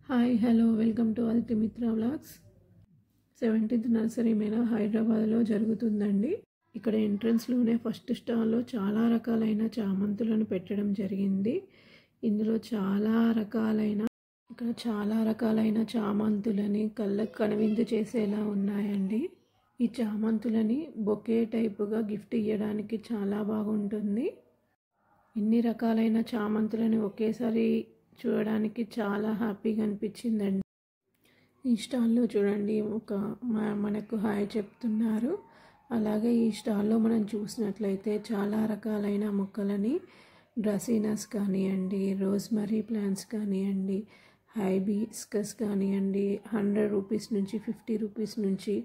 Hi hello welcome to Aditya మిత్ర vlogs. 17th nursery Mela హైదరాబాద్లో జరుగుతుందండి. ఇక్కడ ఎంట్రన్స్లోనే ఫస్ట్ స్టాల్లో చాలా రకాలైన చామంతులను పెట్టడం జరిగింది. ఇందులో చాలా రకాలైన చామంతులని కళ్ళకు కనువిందు చేసేలా ఉన్నాయండి. ఈ చామంతులని బొకే టైపుగా గిఫ్ట్ ఇవ్వడానికి చాలా బాగుంటుంది. ఇన్ని రకాలైన చామంతులని ఒకేసారి చూడడానికి చాలా హ్యాపీగా అనిపించిందండి. ఈ స్టాల్లో చూడండి మనకు హాయ్ చెప్తున్నారు. అలాగే ఈ స్టాల్లో మనం చూసినట్లయితే చాలా రకాలైన మొక్కలని డ్రసీనస్ కానివ్వండి, రోజ్మరీ ప్లాంట్స్ కానివ్వండి, హైబిస్కస్ కానివ్వండి, 100 రూపీస్ నుంచి 50 రూపీస్ నుంచి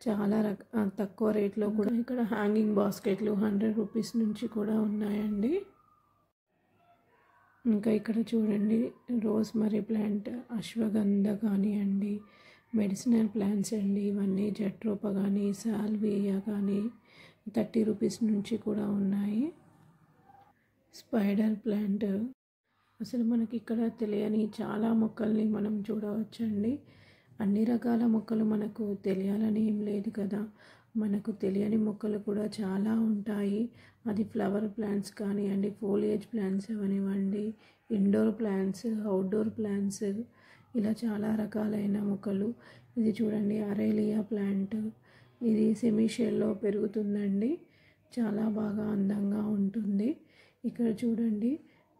చాలా తక్కువ రేట్లో కూడా ఇక్కడ హ్యాంగింగ్ బాస్కెట్లు 100 రూపీస్ నుంచి కూడా ఉన్నాయండి. ఇంకా ఇక్కడ చూడండి రోజ్మరీ ప్లాంట్, అశ్వగంధ కానివ్వండి, మెడిసినల్ ప్లాంట్స్ అండి. ఇవన్నీ జట్రోప కానీ, సాల్వియా కానీ 30 రూపీస్ నుంచి కూడా ఉన్నాయి. స్పైడర్ ప్లాంట్, అసలు మనకి ఇక్కడ తెలియని చాలా మొక్కల్ని మనం చూడవచ్చండి. అన్ని రకాల మొక్కలు మనకు తెలియాలని ఏం లేదు కదా, మనకు తెలియని మొక్కలు కూడా చాలా ఉంటాయి. అది ఫ్లవర్ ప్లాంట్స్ కానివ్వండి, ఫోలియేజ్ ప్లాంట్స్ అవనివ్వండి, ఇండోర్ ప్లాంట్స్, అవుట్డోర్ ప్లాంట్స్, ఇలా చాలా రకాలైన మొక్కలు. ఇది చూడండి అరేలియా ప్లాంట్, ఇది సెమీ షేడ్లో పెరుగుతుందండి, చాలా బాగా అందంగా ఉంటుంది. ఇక్కడ చూడండి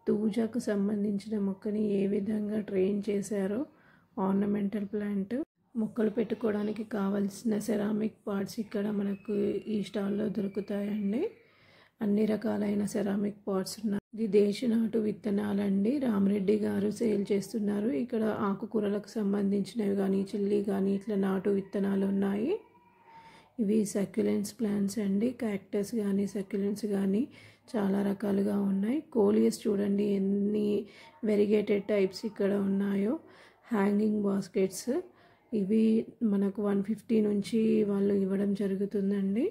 తూజాకు సంబంధించిన మొక్కని ఏ విధంగా ట్రైన్ చేశారో. ఆర్నమెంటల్ ప్లాంట్, మొక్కలు పెట్టుకోవడానికి కావలసిన సెరామిక్ పార్ట్స్ ఇక్కడ మనకు ఈ స్టాల్లో దొరుకుతాయండి. అన్ని రకాలైన సెరామిక్ పార్ట్స్ ఉన్నాయి. ఇది దేశనాటు విత్తనాలండి. రామరెడ్డి గారు సేల్ చేస్తున్నారు. ఇక్కడ ఆకుకూరలకు సంబంధించినవి కానీ, చిల్లీ కానీ ఇట్లా నాటు విత్తనాలు ఉన్నాయి. ఇవి సక్యులెంట్స్ ప్లాంట్స్ అండి. క్యాక్టస్ కానీ, సక్యులెంట్స్ కానీ చాలా రకాలుగా ఉన్నాయి. కోలియస్ చూడండి ఎన్ని వెరిగేటెడ్ టైప్స్ ఇక్కడ ఉన్నాయో. హ్యాంగింగ్ బాస్కెట్స్, ఇవి మనకు 150 నుంచి వాళ్ళు ఇవ్వడం జరుగుతుందండి.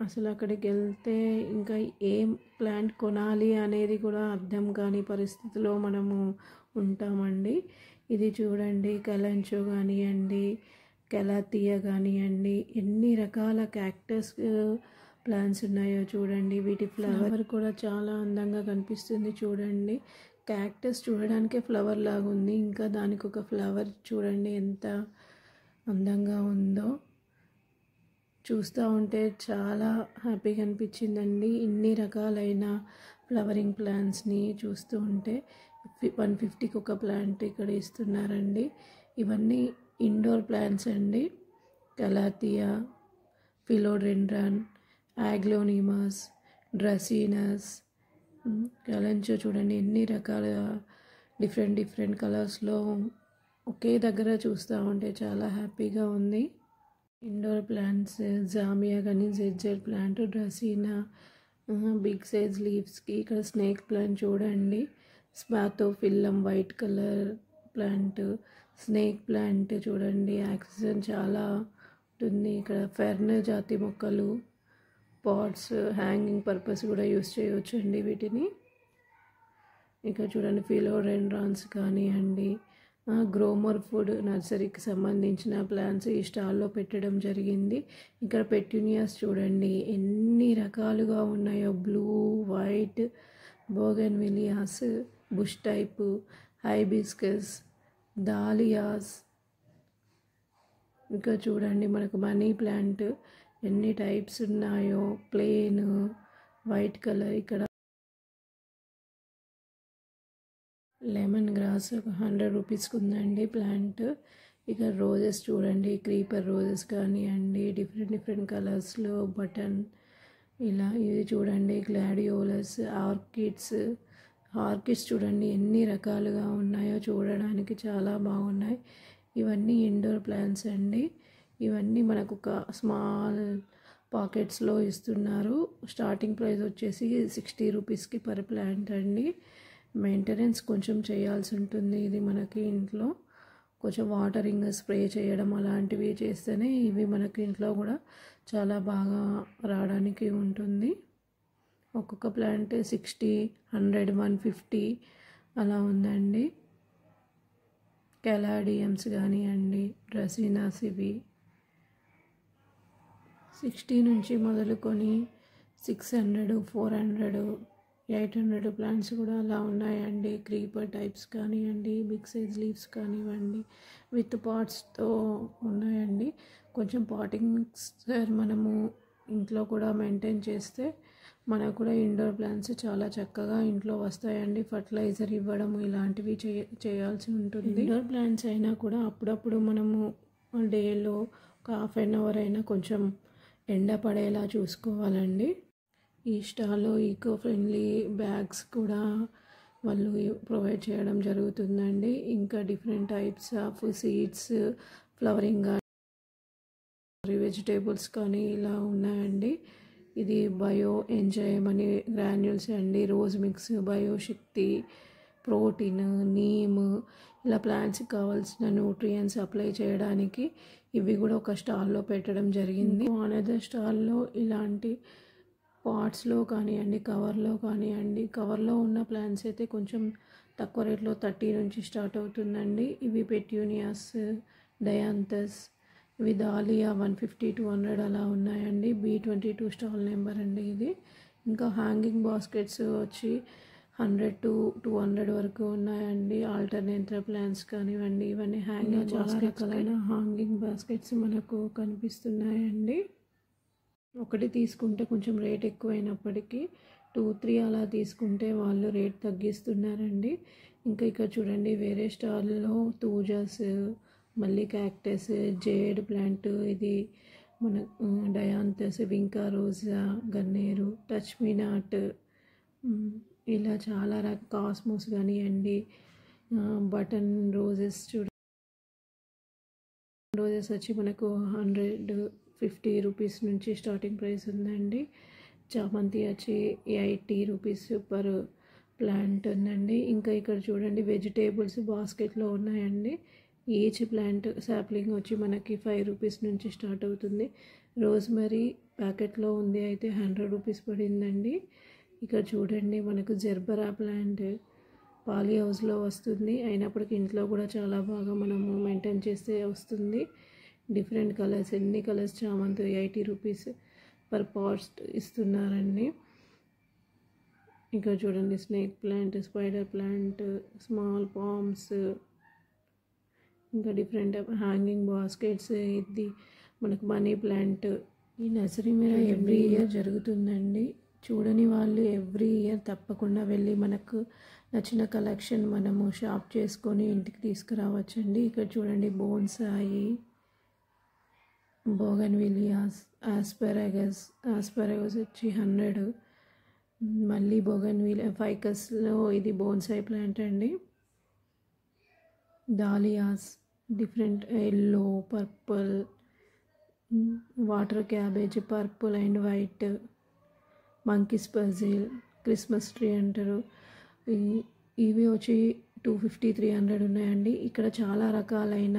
అసలు అక్కడికి వెళ్తే ఇంకా ఏం ప్లాంట్ కొనాలి అనేది కూడా అర్థం కాని పరిస్థితిలో మనము ఉంటామండి. ఇది చూడండి కలంచో కానివ్వండి, కెలాతియా కానివ్వండి, ఎన్ని రకాల క్యాక్టస్ ప్లాంట్స్ ఉన్నాయో చూడండి. వీటి ఫ్లవర్ కూడా చాలా అందంగా కనిపిస్తుంది చూడండి. క్యాక్టస్ చూడడానికే ఫ్లవర్ లాగా ఉంది, ఇంకా దానికి ఒక ఫ్లవర్ చూడండి ఎంత అందంగా ఉందో. చూస్తూ ఉంటే చాలా హ్యాపీగా అనిపించిందండి. ఇన్ని రకాలైన ఫ్లవరింగ్ ప్లాంట్స్ని చూస్తూ ఉంటే 150కి ఒక ప్లాంట్ ఇక్కడ ఇస్తున్నారండి. ఇవన్నీ ఇండోర్ ప్లాంట్స్ అండి. కలాతియా, ఫిలోడెండ్రాన్, ఆగ్లోనిమస్, డ్రసీనస్, కలంచో చూడండి ఎన్ని రకాల డిఫరెంట్ కలర్స్లో ఒకే దగ్గర చూస్తూ ఉంటే చాలా హ్యాపీగా ఉంది. ఇండోర్ ప్లాంట్స్ జామియా కానీ, జెడ్జెల్ ప్లాంట్, డ్రసీనా, బిగ్ సైజ్ లీవ్స్కి. ఇక్కడ స్నేక్ ప్లాంట్ చూడండి, spathiphyllum white colour plant, snake plant చూడండి ఆక్సిజన్ చాలా ఉంటుంది. ఇక్కడ ఫెర్న్ జాతి మొక్కలు, పాట్స్ హ్యాంగింగ్ పర్పస్ కూడా యూస్ చేయవచ్చు అండి వీటిని. ఇక్కడ చూడండి ఫిలోడెండ్రాన్స్ కానివ్వండి, గ్రోమర్ ఫుడ్ నర్సరీకి సంబంధించిన ప్లాంట్స్ ఈ స్టాల్లో పెట్టడం జరిగింది. ఇక్కడ పెట్యూనియాస్ చూడండి ఎన్ని రకాలుగా ఉన్నాయో. Blue, white, bougainvilleas, bush type, hibiscus, dahlias. ఇంకా చూడండి మనకు మనీ ప్లాంట్ ఎన్ని టైప్స్ ఉన్నాయో. Plain, white colour. ఇక్కడ లెమన్ గ్రాస్ 100 రూపీస్కి ఉందండి ప్లాంట్. ఇక రోజెస్ చూడండి, క్రీపర్ రోజెస్ కానివ్వండి, డిఫరెంట్ కలర్స్లో బటన్ ఇలా. ఇది చూడండి గ్లాడియోలస్, ఆర్కిడ్స్ చూడండి ఎన్ని రకాలుగా ఉన్నాయో, చూడడానికి చాలా బాగున్నాయి. ఇవన్నీ ఇండోర్ ప్లాంట్స్ అండి. ఇవన్నీ మనకు ఒక స్మాల్ పాకెట్స్లో ఇస్తున్నారు. స్టార్టింగ్ ప్రైస్ వచ్చేసి 60 రూపీస్కి పర్ ప్లాంట్ అండి. మెయింటెనెన్స్ కొంచెం చేయాల్సి ఉంటుంది. ఇది మనకి ఇంట్లో కొంచెం వాటరింగ్, స్ప్రే చేయడం అలాంటివి చేస్తేనే ఇవి మనకి ఇంట్లో కూడా చాలా బాగా రావడానికి ఉంటుంది. ఒక్కొక్క ప్లాంట్ 60, 100, 150 అలా ఉందండి. కెలాడియమ్స్ కానివ్వండి, డ్రెసినాస్ ఇవి 60 నుంచి మొదలుకొని 600, 400, 800 ప్లాంట్స్ కూడా అలా ఉన్నాయండి. క్రీపర్ టైప్స్ కానివ్వండి, బిగ్ సైజ్ లీవ్స్ కానివ్వండి, విత్ పాట్స్తో ఉన్నాయండి. కొంచెం పాటింగ్ మిక్స్చర్ మనము ఇంట్లో కూడా మెయింటైన్ చేస్తే మనకు కూడా ఇండోర్ ప్లాంట్స్ చాలా చక్కగా ఇంట్లో వస్తాయండి. ఫర్టిలైజర్ ఇవ్వడం ఇలాంటివి చేయాల్సి ఉంటుంది. ఇండోర్ ప్లాంట్స్ అయినా కూడా అప్పుడప్పుడు మనము డేలో ఒక హాఫ్ అన్ అవర్ అయినా కొంచెం ఎండ పడేలా చూసుకోవాలండి. ఈ స్టాల్లో ఈకో ఫ్రెండ్లీ బ్యాగ్స్ కూడా వాళ్ళు ప్రొవైడ్ చేయడం జరుగుతుందండి. ఇంకా different types of seeds, flowering vegetables కానీ ఇలా ఉన్నాయండి. ఇది బయో ఎంజైమ్ అని గ్రాన్యూల్స్ అండి, రోజ్ మిక్స్, బయోశక్తి, ప్రోటీన్, నీమ్ ఇలా ప్లాంట్స్కి కావాల్సిన న్యూట్రియంట్స్ అప్లై చేయడానికి ఇవి కూడా ఒక స్టాల్లో పెట్టడం జరిగింది. అనదర్ స్టాల్లో ఇలాంటి పాట్స్లో కానివ్వండి, కవర్లో ఉన్న ప్లాంట్స్ అయితే కొంచెం తక్కువ రేట్లో 30 నుంచి స్టార్ట్ అవుతుందండి. ఇవి పెట్యూనియాస్, డయాంతస్, ఇవి దాలియా 150, 200 అలా ఉన్నాయండి. B22 స్టాల్ నెంబర్ అండి ఇది. ఇంకా హ్యాంగింగ్ బాస్కెట్స్ వచ్చి 100 to 200 వరకు ఉన్నాయండి. ఆల్టర్నేటివ్ ప్లాంట్స్ కానివ్వండి, ఇవన్నీ హ్యాంగింగ్ చాలా రకాలైన హ్యాంగింగ్ బాస్కెట్స్ మనకు కనిపిస్తున్నాయండి. ఒకటి తీసుకుంటే కొంచెం రేట్ ఎక్కువైనప్పటికీ 2, 3 అలా తీసుకుంటే వాళ్ళు రేట్ తగ్గిస్తున్నారండి. ఇంకా ఇక్కడ చూడండి వేరే స్టాల్లో తూజాస్, మళ్ళీ క్యాక్టస్, జేడ్ ప్లాంట్, ఇది మన డయాంతస్, వింకా రోజా, గన్నేరు, టచ్ మీ నాట్, ఇలా చాలా కాస్మోస్ కానివ్వండి, బటన్ రోజెస్ రోజెస్ వచ్చి మనకు 150 రూపీస్ నుంచి స్టార్టింగ్ ప్రైస్ ఉందండి. చామంతి వచ్చి 80 రూపీస్ పర్ ప్లాంట్ ఉందండి. ఇంకా ఇక్కడ చూడండి వెజిటేబుల్స్ బాస్కెట్లో ఉన్నాయండి. ఈచ్ ప్లాంట్ సాప్లింగ్ వచ్చి మనకి 5 రూపీస్ నుంచి స్టార్ట్ అవుతుంది. రోజ్మెరీ ప్యాకెట్లో ఉంది అయితే 100 రూపీస్ పడిందండి. ఇక్కడ చూడండి మనకు జెర్బరా ప్లాంట్ పాలీ హౌస్లో వస్తుంది, అయినప్పటికీ ఇంట్లో కూడా చాలా బాగా మనము మెయింటైన్ చేస్తే వస్తుంది. డిఫరెంట్ కలర్స్, ఎన్ని కలర్స్ చామంతి 80 రూపీస్ పర్ పాట్స్ ఇస్తున్నారండి. ఇక్కడ చూడండి snake plant, spider plant, small palms, ఇంకా డిఫరెంట్ హ్యాంగింగ్ బాస్కెట్స్, ఇది మనకు మనీ ప్లాంట్. ఈ నర్సరీ మీద ఎవ్రీ ఇయర్ జరుగుతుందండి. చూడని వాళ్ళు ఎవ్రీ ఇయర్ తప్పకుండా వెళ్ళి మనకు నచ్చిన కలెక్షన్ మనము షాప్ చేసుకొని ఇంటికి తీసుకురావచ్చండి. ఇక్కడ చూడండి బోన్సాయి, బోగన్విలియాస్, ఆస్పరాగస్ వచ్చి 100, మళ్ళీ బోగన్విలియా ఫైకస్లో ఇది బోన్సాయి ప్లాంట్ అండి. Dahlias different yellow, purple, water cabbage purple and white, monkeys puzzle, Christmas tree అంటారు. ఇవి వచ్చి 250, 300 ఉన్నాయండి. ఇక్కడ చాలా రకాలైన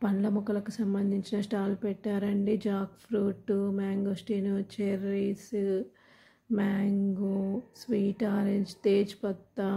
పండ్ల మొక్కలకు సంబంధించిన స్టాల్ పెట్టారండి. Jackfruit, mangosteen, cherries, mango, sweet orange, tej పత్తా,